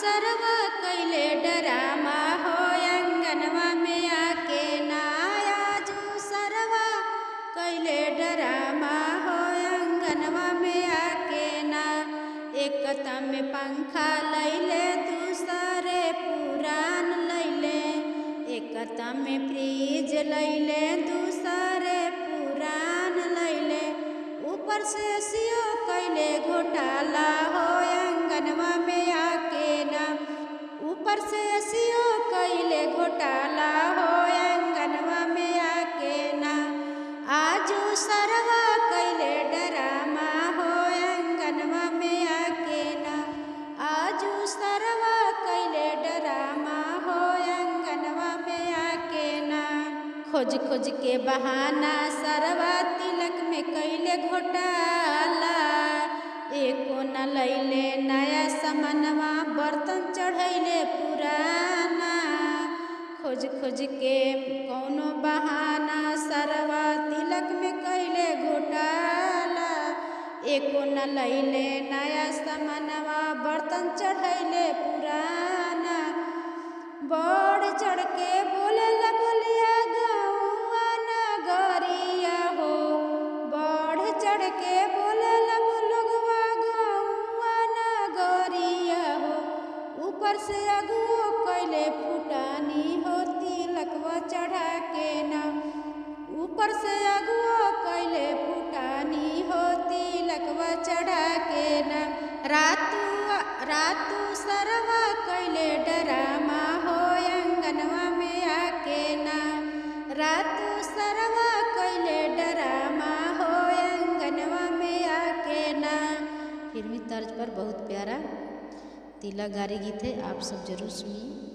सरवा कैले डरामा हो अंगनवा में आके ना। आजू सरवा कैले डरामा हो अंगनवा में आके ना। एक कतम में पंखा लैले दूसरे पुरान लैले। एक कतम में फ्रिज लैले दूसरे पुरान लैले। ऊपर से सियो कैले घोटाला हो अंगनवा में आके ना। ऊपर से सियो कैले घोटाला हो अंगनवा में आके ना। आजू सरवा कैले डरामा हो अंगनवा में आके ना। आजू सरवा कैले डरामा हो अंगनवा में आके ना। खोज खोज के बहाना सरवा तिलक में कैले घोटाला। एको न लैले नया समनवा बर्तन चढ़ैले पुराना। खोज खोज के कौनो बहाना सरवा तिलक में कैले घोटाला। एको न लैले नया समनवा बर्तन चढ़ैले पुराना। बढ़ चढ़ के बोले ला बोलिया गौआ नगरिया हो। बढ़ चढ़ के बोले ला बोलगवा गौआ नगरिया हो। ऊपर से अगुओ कैले फुटानी हो तिलकवा चढ़ा के ना। ऊपर से अगुओ कैले फुटानी हो तिलकवा चढ़ा के ना। रातू सरवा कैले डरामा हो अंगनवा में आके ना। रातू सरवा कैले डरामा हो अंगनवा में आके ना। फिल्मी तर्ज पर बहुत प्यारा तिलक गारी गीत है, आप सब जरूर सुनिए।